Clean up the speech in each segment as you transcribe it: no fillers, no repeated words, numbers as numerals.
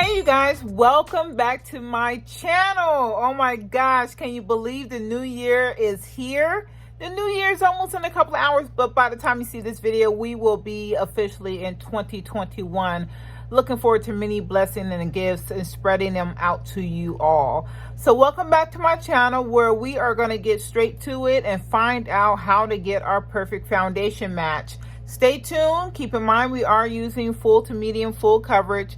Hey you guys, welcome back to my channel. Oh my gosh, can you believe the new year is here? The new year is almost in a couple of hours, but by the time you see this video, we will be officially in 2021. Looking forward to many blessings and gifts and spreading them out to you all. So welcome back to my channel where we are going to get straight to it and find out how to get our perfect foundation match. Stay tuned. Keep in mind we are using full to medium full coverage.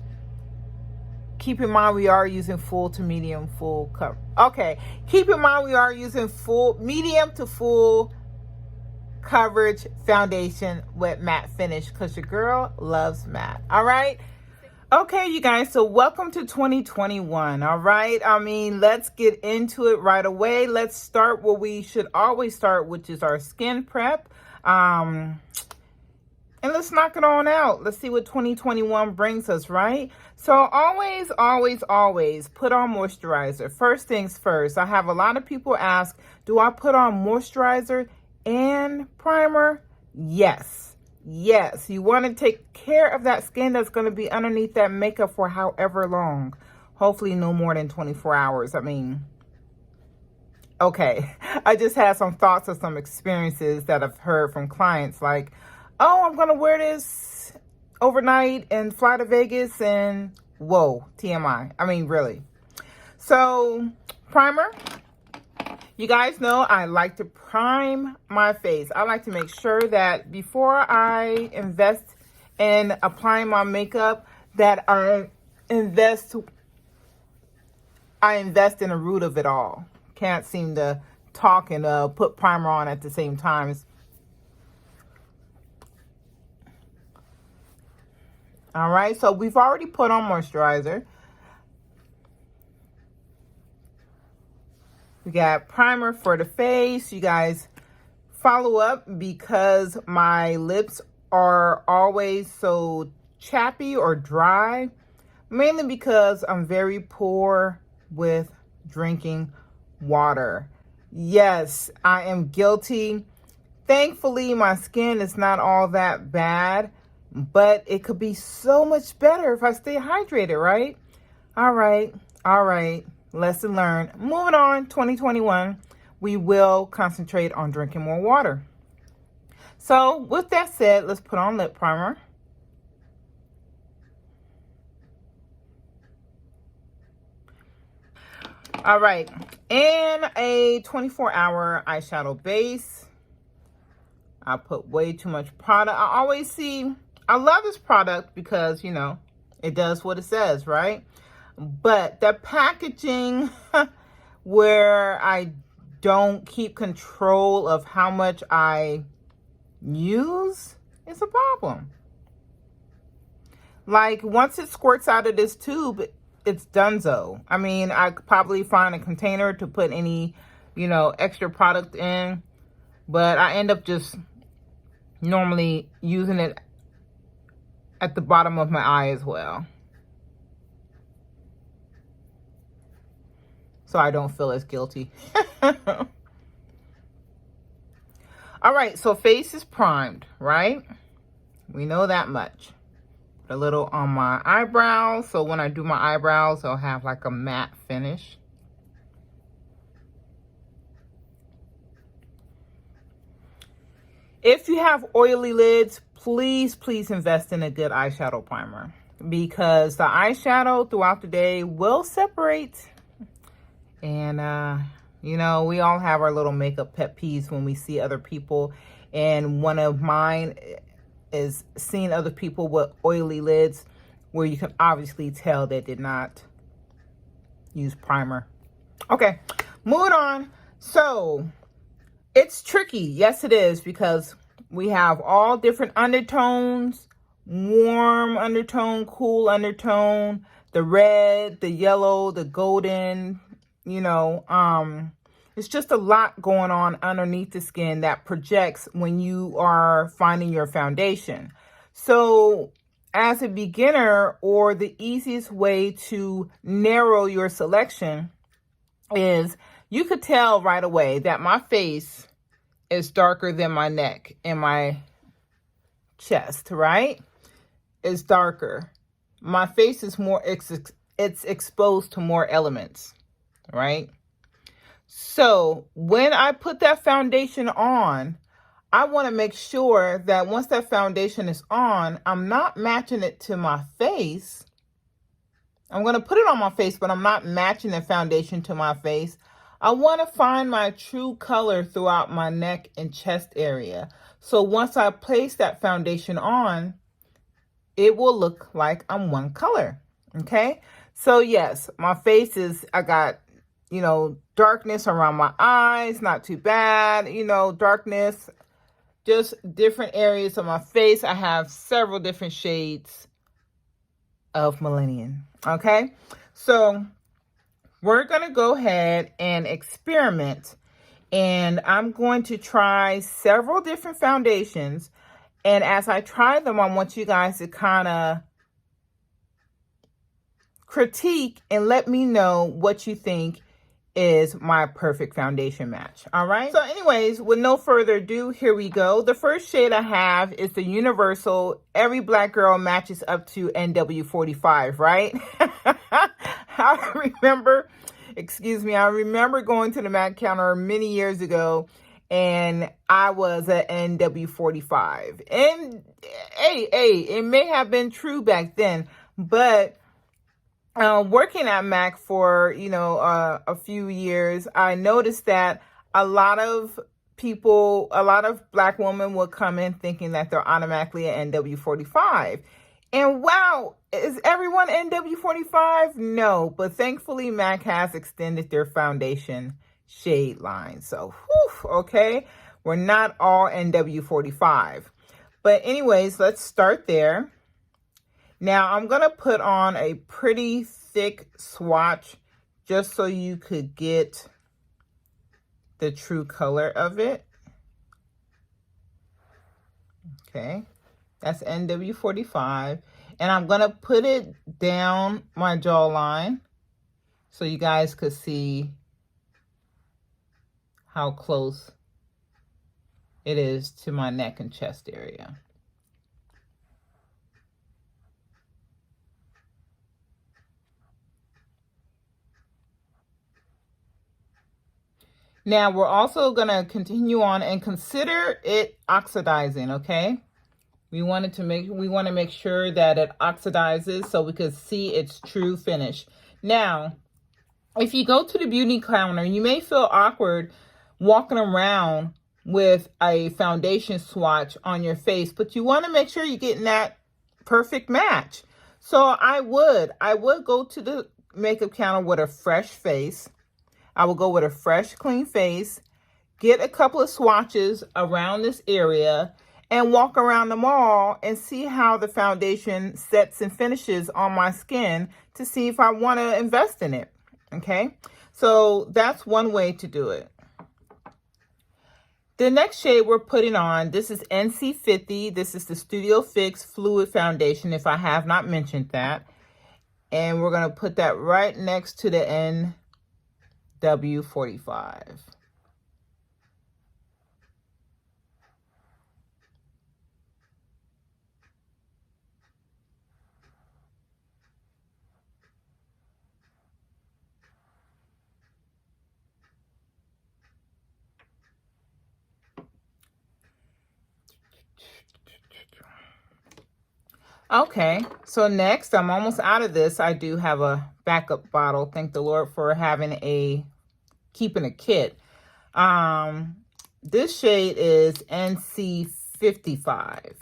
Keep in mind we are using full to medium full cover. Okay, keep in mind we are using full medium to full coverage foundation with matte finish because your girl loves matte. All right. Okay, you guys, so welcome to 2021. All right, I mean, let's get into it right away. Let's start where we should always start, which is our skin prep. And let's knock it on out. Let's see what 2021 brings us, right? So always put on moisturizer. First things first. I have a lot of people ask, do I put on moisturizer and primer? Yes. Yes. You want to take care of that skin that's going to be underneath that makeup for however long. Hopefully no more than 24 hours. I mean, okay. I just had some thoughts of some experiences that I've heard from clients like, oh, I'm going to wear this overnight and fly to Vegas and whoa, TMI. I mean, really. So, primer. You guys know I like to prime my face. I like to make sure that before I invest in applying my makeup, that I invest in the root of it all. Can't seem to talk and put primer on at the same time. All right, so we've already put on moisturizer. We got primer for the face. You guys follow up because my lips are always so chappy or dry, mainly because I'm very poor with drinking water. Yes, I am guilty. Thankfully, my skin is not all that bad. But it could be so much better if I stay hydrated, right? All right. Lesson learned. Moving on, 2021, we will concentrate on drinking more water. So with that said, let's put on lip primer. All right, and a 24-hour eyeshadow base. I put way too much product. I love this product because, you know, it does what it says, right? But the packaging where I don't keep control of how much I use is a problem. Like, once it squirts out of this tube, it's donezo. I mean, I could probably find a container to put any, you know, extra product in. But I end up just normally using it at the bottom of my eye as well, so I don't feel as guilty. All right, so face is primed, right? We know that much. Put a little on my eyebrows, so when I do my eyebrows, I'll have like a matte finish. If you have oily lids, please invest in a good eyeshadow primer because the eyeshadow throughout the day will separate. And, you know, we all have our little makeup pet peeves when we see other people. And one of mine is seeing other people with oily lids where you can obviously tell they did not use primer. Okay, moving on. So it's tricky. Yes, it is, because we have all different undertones, warm undertone, cool undertone, the red, the yellow, the golden, you know, it's just a lot going on underneath the skin that projects when you are finding your foundation. So as a beginner, or the easiest way to narrow your selection is you could tell right away that my face is darker than my neck and my chest, right? It's darker. my face is more, it's exposed to more elements, right? So when I put that foundation on, I want to make sure that once that foundation is on, I'm not matching it to my face. I'm going to put it on my face, but I'm not matching the foundation to my face. I want to find my true color throughout my neck and chest area. So once I place that foundation on, it will look like I'm one color. Okay. So yes, my face is, I got, you know, darkness around my eyes, not too bad, you know, darkness, just different areas of my face. I have several different shades of Millennium. Okay. So we're going to go ahead and experiment, and I'm going to try several different foundations. And as I try them, I want you guys to kind of critique and let me know what you think is my perfect foundation match. All right. So anyways, with no further ado, here we go. The first shade I have is the universal, every black girl matches up to NW45, right? I remember going to the MAC counter many years ago, and I was at NW45. And hey, it may have been true back then, but working at MAC for, you know, a few years, I noticed that a lot of people, a lot of black women will come in thinking that they're automatically an NW45. And wow, is everyone NW45? No, but thankfully MAC has extended their foundation shade line. So, whew, okay, we're not all NW45. But anyways, let's start there. Now I'm going to put on a pretty thick swatch just so you could get the true color of it. Okay, that's NW45. And I'm going to put it down my jawline so you guys could see how close it is to my neck and chest area. Now we're also going to continue on and consider it oxidizing, okay? We want to make sure that it oxidizes so we can see its true finish. Now, if you go to the beauty counter, you may feel awkward walking around with a foundation swatch on your face, but you want to make sure you're getting that perfect match. So I would go to the makeup counter with a fresh face. I will go with a fresh, clean face, get a couple of swatches around this area, and walk around the mall and see how the foundation sets and finishes on my skin to see if I want to invest in it. Okay, so that's one way to do it. The next shade we're putting on, this is NC50. This is the Studio Fix Fluid Foundation, if I have not mentioned that. And we're going to put that right next to the NW45. Okay, so next, I'm almost out of this. I do have a backup bottle. Thank the Lord for keeping a kit. This shade is NC55.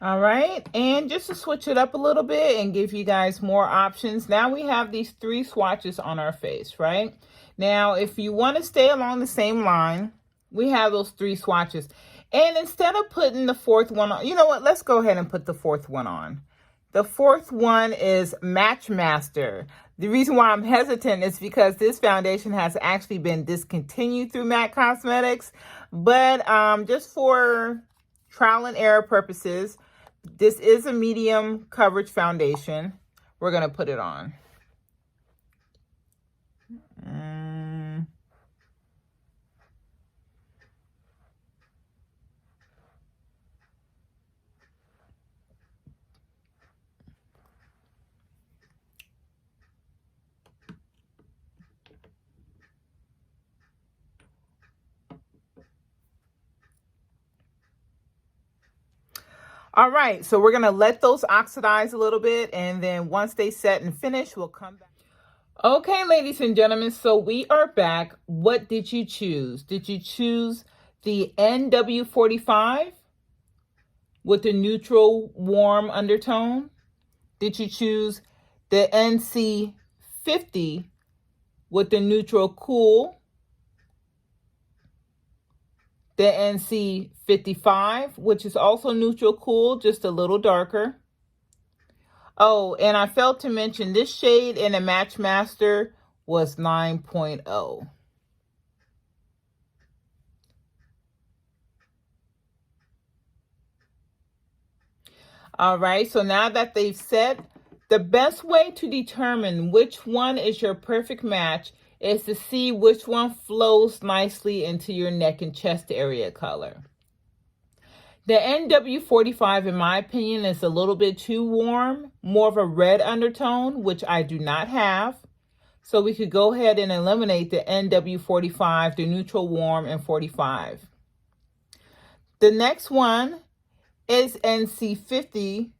All right, and just to switch it up a little bit and give you guys more options, now we have these 3 swatches on our face, right? Now, if you want to stay along the same line, we have those 3 swatches. And instead of putting the 4th one on, you know what? Let's go ahead and put the 4th one on. The 4th one is Match Master. The reason why I'm hesitant is because this foundation has actually been discontinued through M.A.C Cosmetics. But just for trial and error purposes, this is a medium coverage foundation. We're going to put it on. All right, so we're going to let those oxidize a little bit, and then once they set and finish, we'll come back. Okay, ladies and gentlemen, so we are back. What did you choose? Did you choose the NW45 with the neutral warm undertone? Did you choose the NC50 with the neutral cool? The NC55, which is also neutral cool, just a little darker. Oh, and I failed to mention this shade in a Match Master was 9.0. All right, so now that they've set, the best way to determine which one is your perfect match is to see which one flows nicely into your neck and chest area color. The NW45, in my opinion, is a little bit too warm, more of a red undertone, which I do not have. So we could go ahead and eliminate the NW45, the neutral warm and 45. The next one is NC50,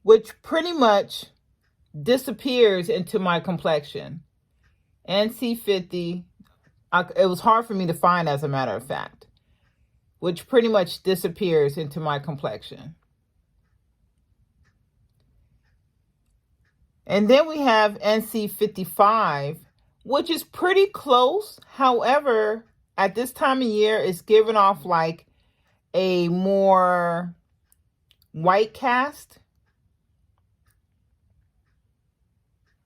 which pretty much disappears into my complexion. NC50, it was hard for me to find, as a matter of fact, which pretty much disappears into my complexion. And then we have NC55, which is pretty close. However, at this time of year, it's giving off like a more white cast.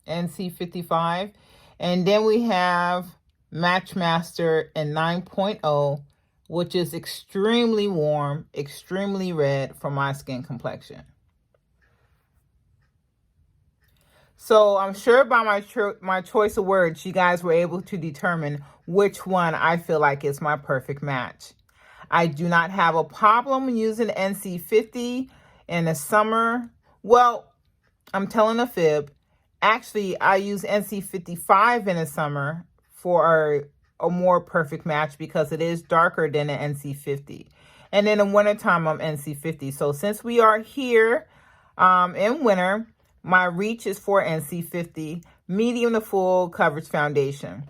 NC55. And then we have Match Master in 9.0, which is extremely warm, extremely red for my skin complexion. So I'm sure by my choice of words, you guys were able to determine which one I feel like is my perfect match. I do not have a problem using NC50 in the summer. Well, I'm telling a fib. Actually, I use NC55 in the summer for a more perfect match because it is darker than an NC50. And in the wintertime, I'm NC50. So since we are here in winter, my reach is for NC50, medium to full coverage foundation.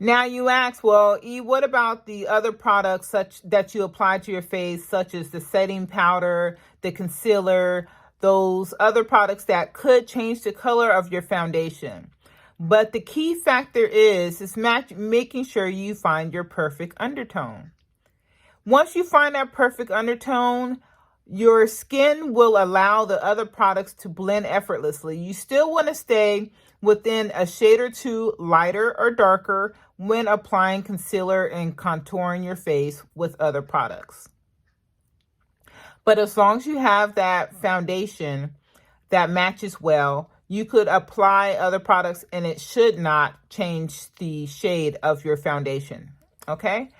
Now you ask, well, E, what about the other products that you apply to your face, such as the setting powder, the concealer, those other products that could change the color of your foundation? But the key factor is making sure you find your perfect undertone. Once you find that perfect undertone, your skin will allow the other products to blend effortlessly. You still want to stay within a shade or two lighter or darker when applying concealer and contouring your face with other products. But as long as you have that foundation that matches well, you could apply other products and it should not change the shade of your foundation. Okay?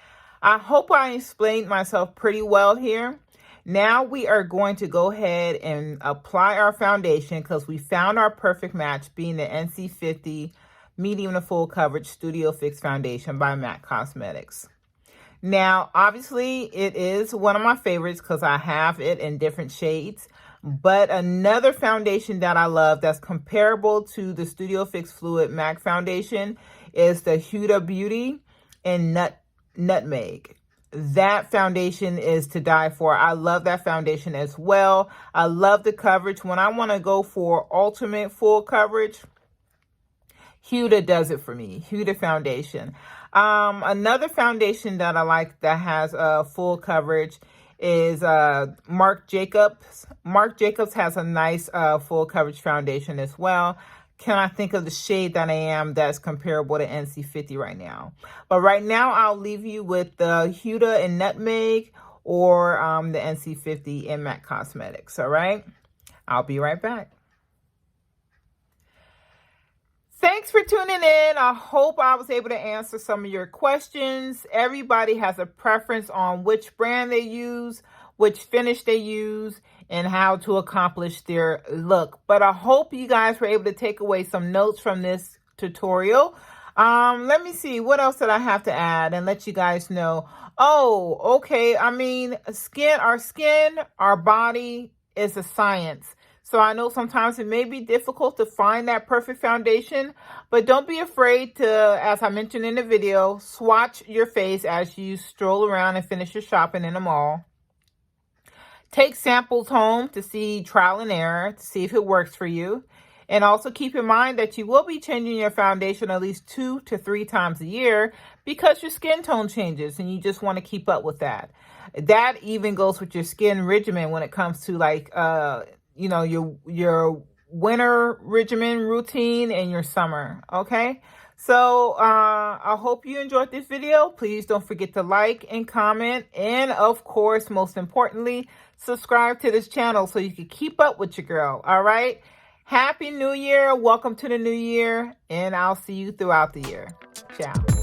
I hope I explained myself pretty well here. Now we are going to go ahead and apply our foundation because we found our perfect match being the NC50 Medium to Full Coverage Studio Fix Foundation by M.A.C Cosmetics. Now, obviously, it is one of my favorites because I have it in different shades. But another foundation that I love that's comparable to the Studio Fix Fluid M.A.C foundation is the Huda Beauty in Nutmeg. That foundation is to die for. I love that foundation as well. I love the coverage. When I want to go for ultimate full coverage, Huda does it for me. Huda foundation. Another foundation that I like that has full coverage is Marc Jacobs. Marc Jacobs has a nice full coverage foundation as well. Cannot think of the shade that I am that's comparable to NC50 right now. But right now, I'll leave you with the Huda and Nutmeg or the NC50 in M.A.C Cosmetics, all right? I'll be right back. Thanks for tuning in. I hope I was able to answer some of your questions. Everybody has a preference on which brand they use, which finish they use, and how to accomplish their look. But I hope you guys were able to take away some notes from this tutorial. Let me see. What else did I have to add and let you guys know? Oh, okay. I mean, our body is a science. So I know sometimes it may be difficult to find that perfect foundation, but don't be afraid to, as I mentioned in the video, swatch your face as you stroll around and finish your shopping in the mall. Take samples home to see trial and error, to see if it works for you. And also keep in mind that you will be changing your foundation at least 2 to 3 times a year because your skin tone changes and you just want to keep up with that. That even goes with your skin regimen when it comes to like, you know, your winter regimen routine and your summer, okay? So I hope you enjoyed this video. Please don't forget to like and comment. And of course, most importantly, subscribe to this channel so you can keep up with your girl, all right? Happy New Year. Welcome to the new year. And I'll see you throughout the year. Ciao.